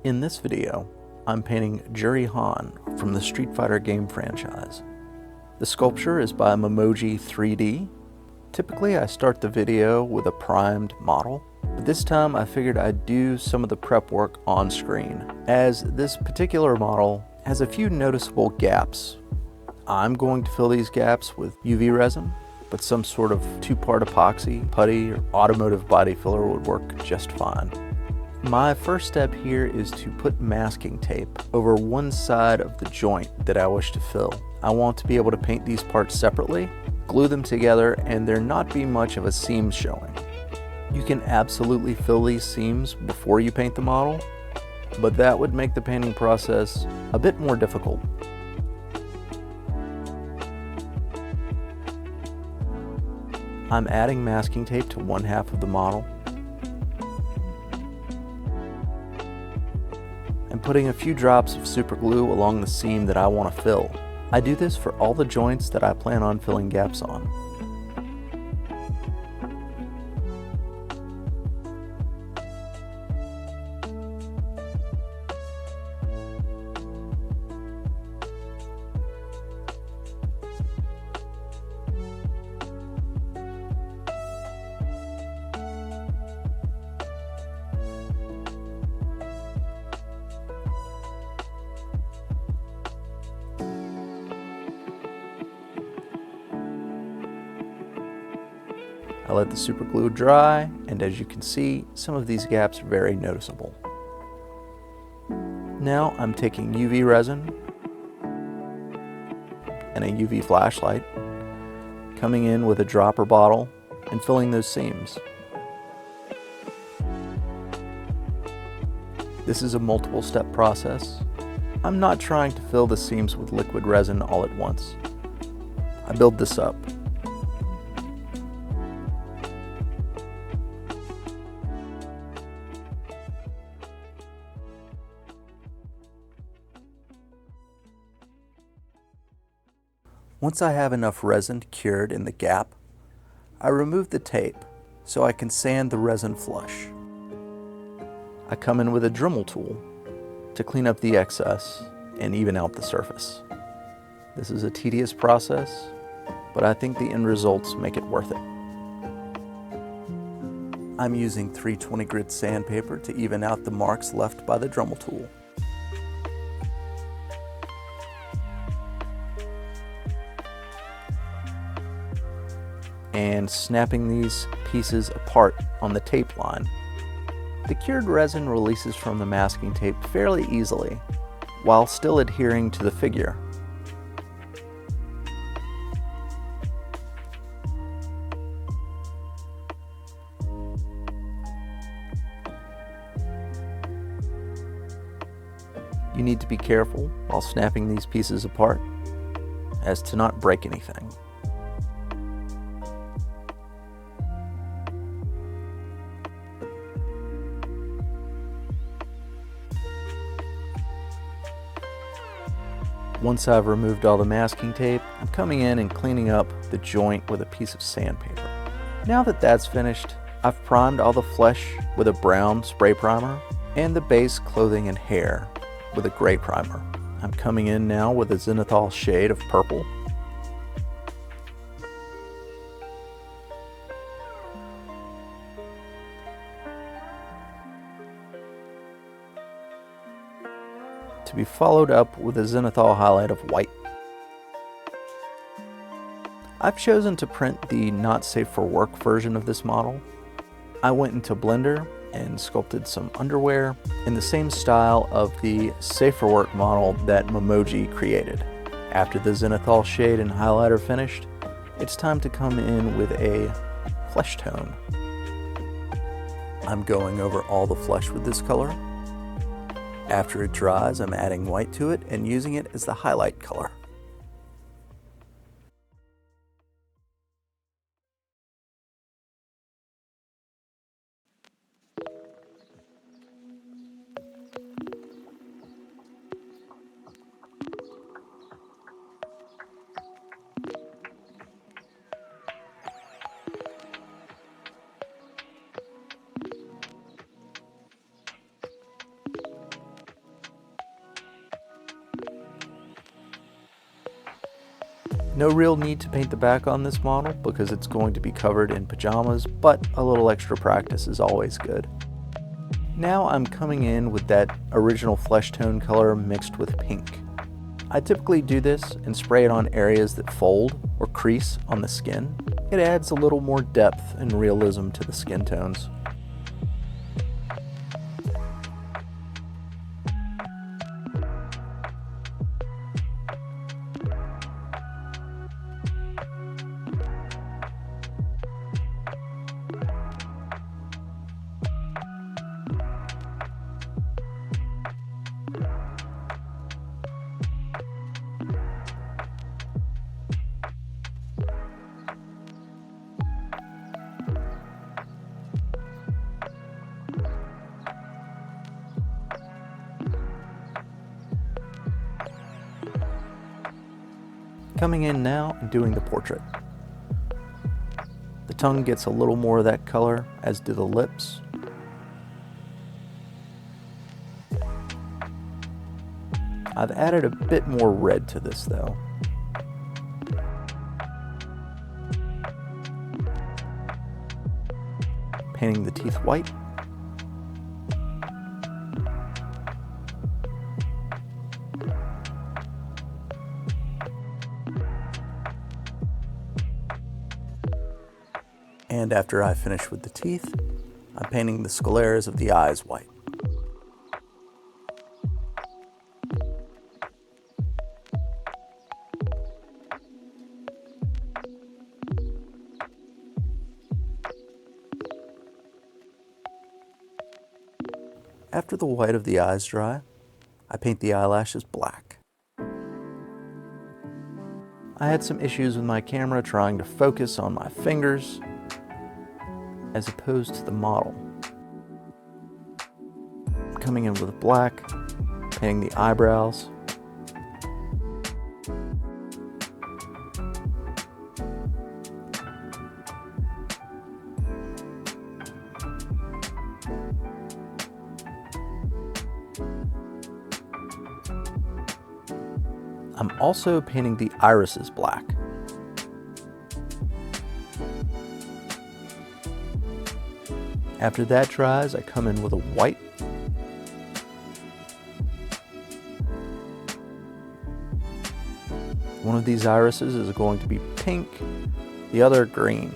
In this video, I'm painting Juri Han from the Street Fighter game franchise. The sculpture is by Memoji 3D. Typically I start the video with a primed model, but this time I figured I'd do some of the prep work on screen, as this particular model has a few noticeable gaps. I'm going to fill these gaps with UV resin, but some sort of two-part epoxy, putty, or automotive body filler would work just fine. My first step here is to put masking tape over one side of the joint that I wish to fill. I want to be able to paint these parts separately, glue them together, and there not be much of a seam showing. You can absolutely fill these seams before you paint the model, but that would make the painting process a bit more difficult. I'm adding masking tape to one half of the model and putting a few drops of super glue along the seam that I want to fill. I do this for all the joints that I plan on filling gaps on. I let the super glue dry, and as you can see, some of these gaps are very noticeable. Now I'm taking UV resin and a UV flashlight, coming in with a dropper bottle and filling those seams. This is a multiple step process. I'm not trying to fill the seams with liquid resin all at once. I build this up. Once I have enough resin cured in the gap, I remove the tape so I can sand the resin flush. I come in with a Dremel tool to clean up the excess and even out the surface. This is a tedious process, but I think the end results make it worth it. I'm using 320 grit sandpaper to even out the marks left by the Dremel tool. And snapping these pieces apart on the tape line. The cured resin releases from the masking tape fairly easily, while still adhering to the figure. You need to be careful while snapping these pieces apart, as to not break anything. Once I've removed all the masking tape, I'm coming in and cleaning up the joint with a piece of sandpaper. Now that that's finished, I've primed all the flesh with a brown spray primer and the base clothing and hair with a gray primer. I'm coming in now with a zenithal shade of purple. To be followed up with a zenithal highlight of white. I've chosen to print the not safe for work version of this model. I went into Blender and sculpted some underwear in the same style of the safe for work model that Memoji created. After the zenithal shade and highlight are finished, it's time to come in with a flesh tone. I'm going over all the flesh with this color. After it dries, I'm adding white to it and using it as the highlight color. No real need to paint the back on this model because it's going to be covered in pajamas, but a little extra practice is always good. Now I'm coming in with that original flesh tone color mixed with pink. I typically do this and spray it on areas that fold or crease on the skin. It adds a little more depth and realism to the skin tones. Coming in now and doing the portrait. The tongue gets a little more of that color, as do the lips. I've added a bit more red to this though. Painting the teeth white. And after I finish with the teeth, I'm painting the sclerae of the eyes white. After the white of the eyes dry, I paint the eyelashes black. I had some issues with my camera trying to focus on my fingers as opposed to the model. Coming in with black, painting the eyebrows. I'm also painting the irises black. After that dries, I come in with a white. One of these irises is going to be pink, the other green.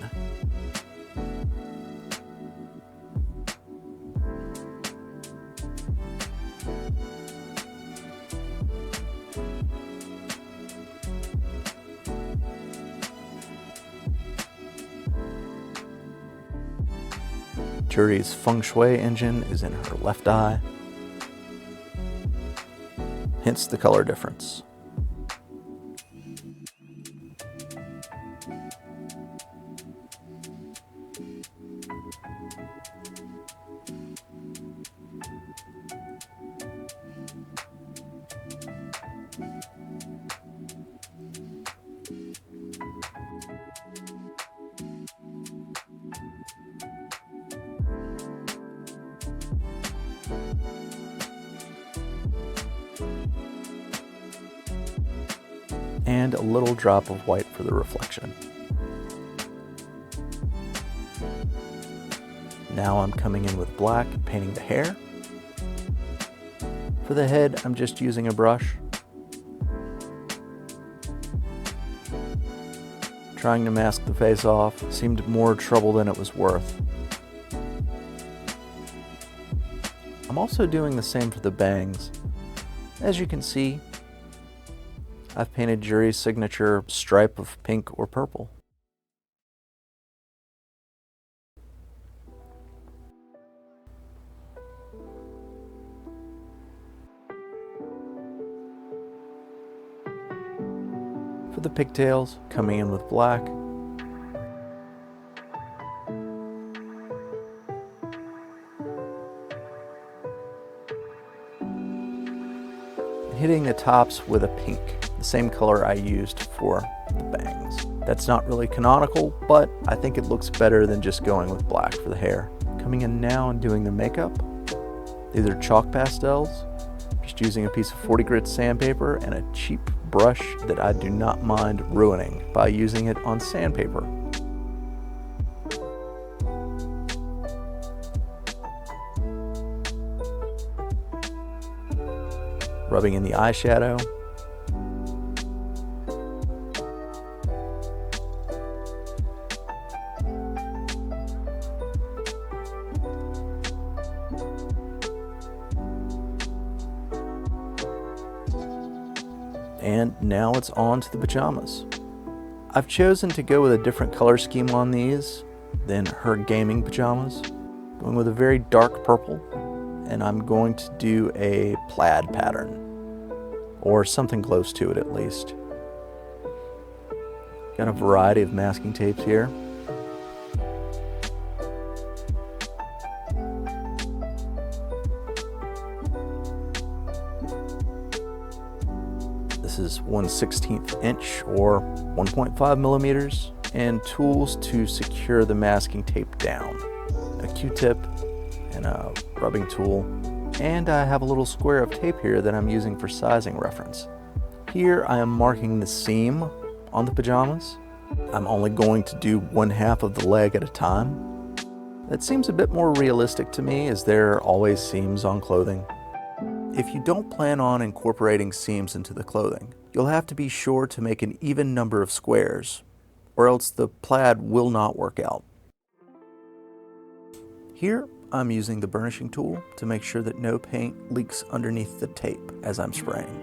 Juri's feng shui engine is in her left eye, hence the color difference. And a little drop of white for the reflection. Now I'm coming in with black, painting the hair. For the head, I'm just using a brush. Trying to mask the face off seemed more trouble than it was worth. I'm also doing the same for the bangs. As you can see, I've painted Juri's signature stripe of pink or purple. For the pigtails, coming in with black. Hitting the tops with a pink, the same color I used for the bangs. That's not really canonical, but I think it looks better than just going with black for the hair. Coming in now and doing the makeup. These are chalk pastels, just using a piece of 40 grit sandpaper and a cheap brush that I do not mind ruining by using it on sandpaper. Rubbing in the eyeshadow. And now it's on to the pajamas. I've chosen to go with a different color scheme on these than her gaming pajamas. Going with a very dark purple, and I'm going to do a plaid pattern, or something close to it at least. Got a variety of masking tapes here. This is 1/16 inch or 1.5 millimeters, and tools to secure the masking tape down. A Q-tip and a rubbing tool, and I have a little square of tape here that I'm using for sizing reference. Here I am marking the seam on the pajamas. I'm only going to do 1/2 of the leg at a time. That seems a bit more realistic to me, as there are always seams on clothing. If you don't plan on incorporating seams into the clothing, you'll have to be sure to make an even number of squares, or else the plaid will not work out. Here, I'm using the burnishing tool to make sure that no paint leaks underneath the tape as I'm spraying.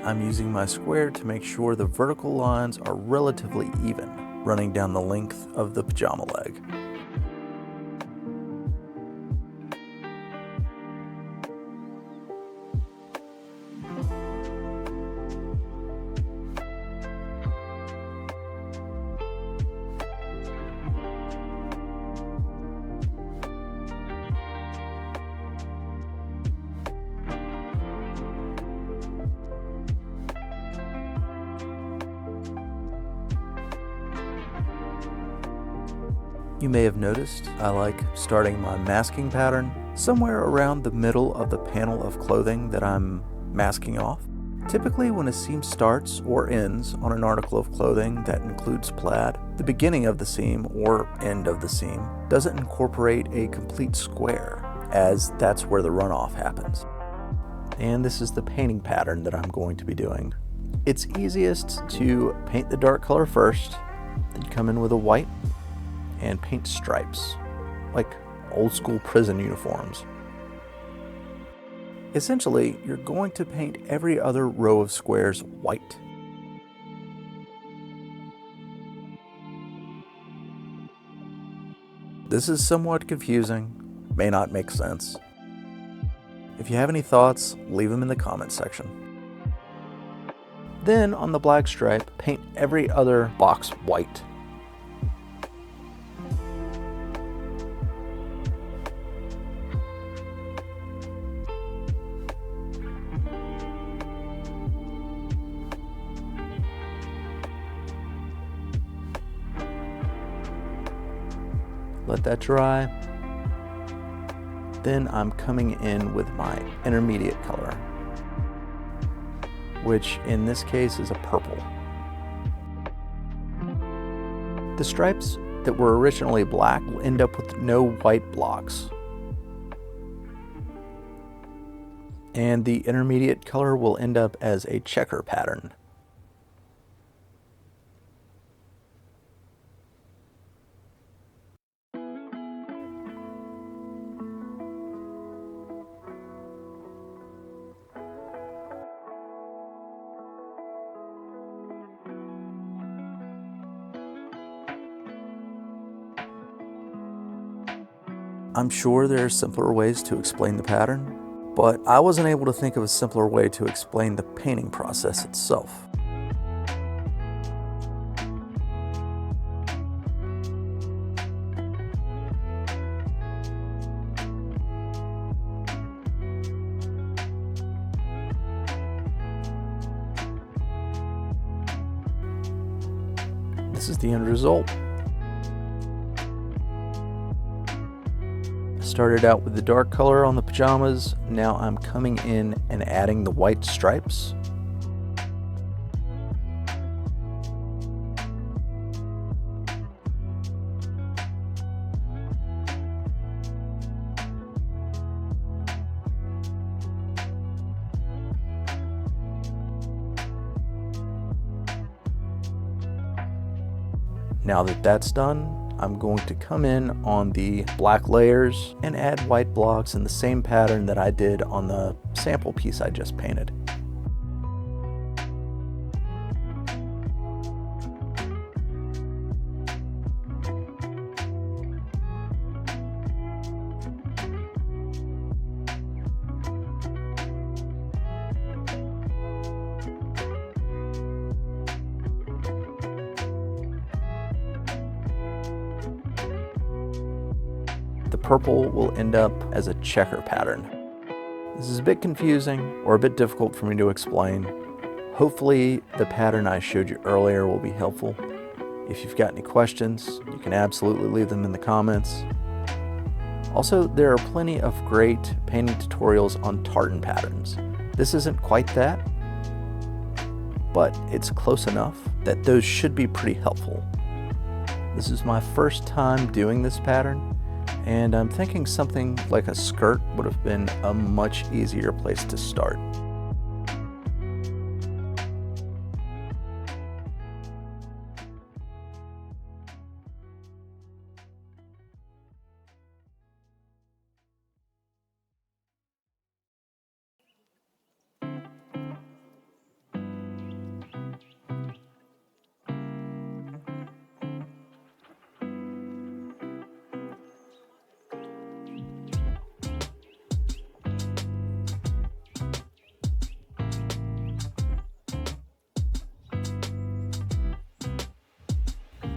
I'm using my square to make sure the vertical lines are relatively even, running down the length of the pajama leg. You may have noticed I like starting my masking pattern somewhere around the middle of the panel of clothing that I'm masking off. Typically, when a seam starts or ends on an article of clothing that includes plaid, the beginning of the seam or end of the seam doesn't incorporate a complete square, as that's where the runoff happens. And this is the painting pattern that I'm going to be doing. It's easiest to paint the dark color first, then come in with a white, and paint stripes, like old school prison uniforms. Essentially, you're going to paint every other row of squares white. This is somewhat confusing, may not make sense. If you have any thoughts, leave them in the comments section. Then, on the black stripe, paint every other box white. Let that dry. Then I'm coming in with my intermediate color, which in this case is a purple. The stripes that were originally black will end up with no white blocks. And the intermediate color will end up as a checker pattern. I'm sure there are simpler ways to explain the pattern, but I wasn't able to think of a simpler way to explain the painting process itself. This is the end result. Started out with the dark color on the pajamas, now I'm coming in and adding the white stripes. Now that that's done, I'm going to come in on the black layers and add white blocks in the same pattern that I did on the sample piece I just painted. The purple will end up as a checker pattern. This is a bit confusing or a bit difficult for me to explain. Hopefully the pattern I showed you earlier will be helpful. If you've got any questions, you can absolutely leave them in the comments. Also, there are plenty of great painting tutorials on tartan patterns. This isn't quite that, but it's close enough that those should be pretty helpful. This is my first time doing this pattern, and I'm thinking something like a skirt would have been a much easier place to start.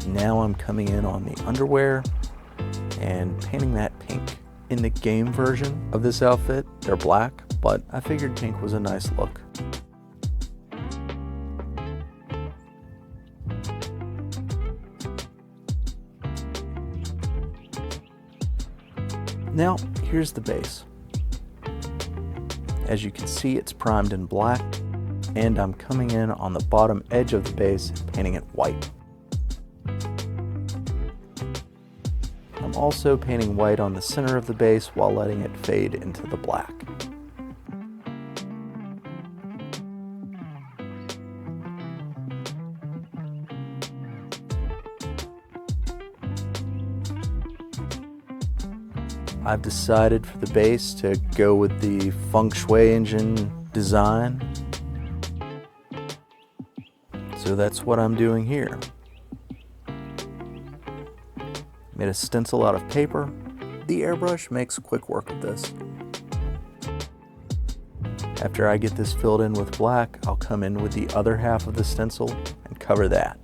Now I'm coming in on the underwear and painting that pink. In the game version of this outfit, they're black, but I figured pink was a nice look. Now, here's the base. As you can see, it's primed in black, and I'm coming in on the bottom edge of the base, painting it white. I'm also painting white on the center of the base while letting it fade into the black. I've decided for the base to go with the feng shui engine design. So that's what I'm doing here. Made a stencil out of paper. The airbrush makes quick work of this. After I get this filled in with black, I'll come in with the other half of the stencil and cover that.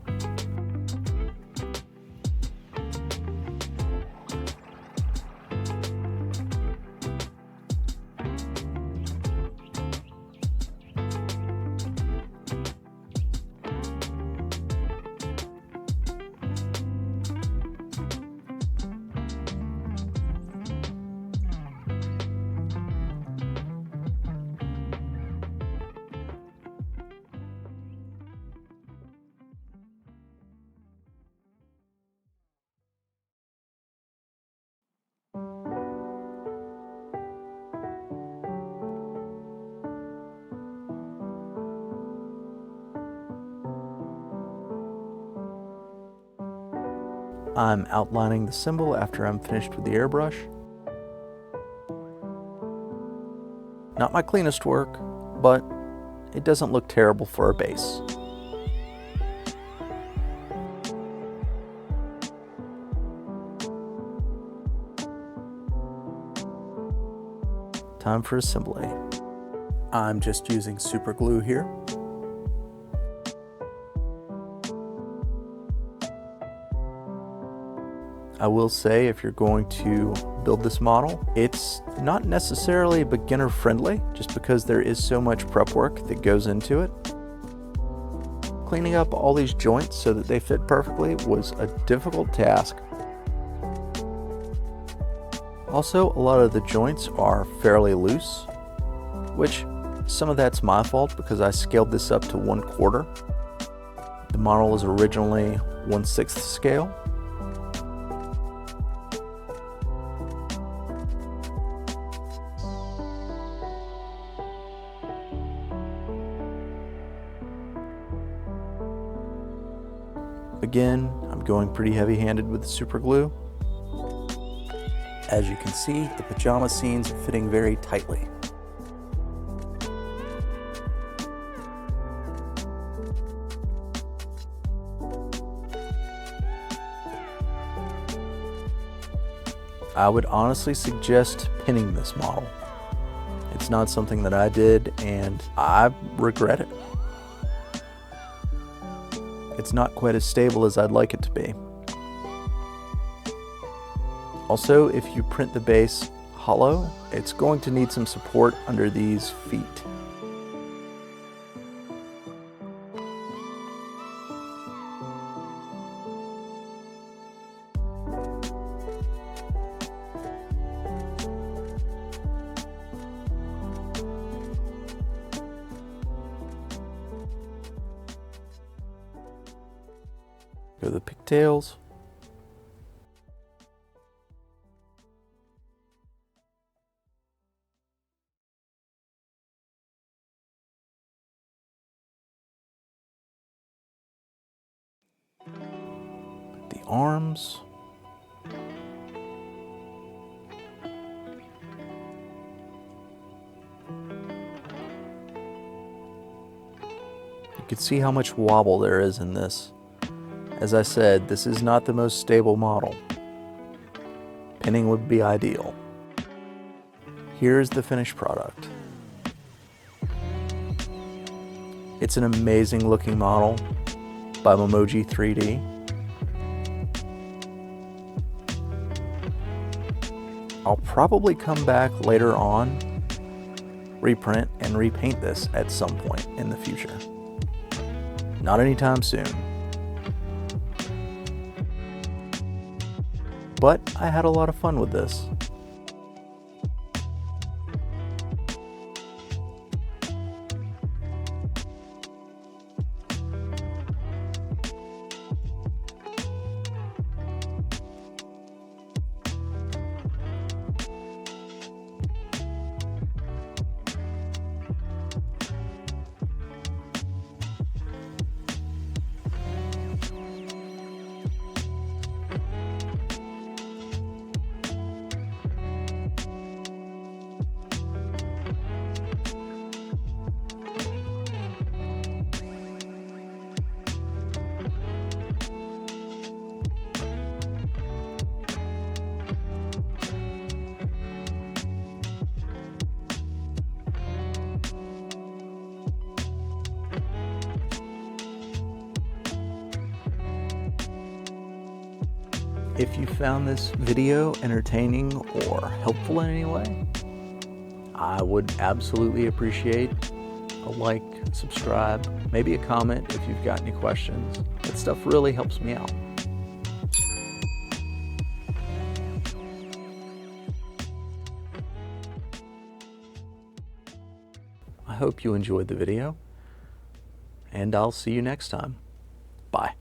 I'm outlining the symbol after I'm finished with the airbrush. Not my cleanest work, but it doesn't look terrible for a base. Time for assembly. I'm just using super glue here. I will say, if you're going to build this model, it's not necessarily beginner friendly, just because there is so much prep work that goes into it. Cleaning up all these joints so that they fit perfectly was a difficult task. Also, a lot of the joints are fairly loose, which some of that's my fault because I scaled this up to 1/4. The model was originally 1/6 scale. Again, I'm going pretty heavy-handed with the super glue. As you can see, the pajama scenes are fitting very tightly. I would honestly suggest pinning this model. It's not something that I did, and I regret it. It's not quite as stable as I'd like it to be. Also, if you print the base hollow, it's going to need some support under these feet. Go to the pigtails. The arms. You can see how much wobble there is in this. As I said, this is not the most stable model. Pinning would be ideal. Here's the finished product. It's an amazing looking model by Memoji 3D. I'll probably come back later on, reprint and repaint this at some point in the future. Not anytime soon. But I had a lot of fun with this. If you found this video entertaining or helpful in any way, I would absolutely appreciate a like, subscribe, maybe a comment if you've got any questions. That stuff really helps me out. I hope you enjoyed the video, and I'll see you next time. Bye.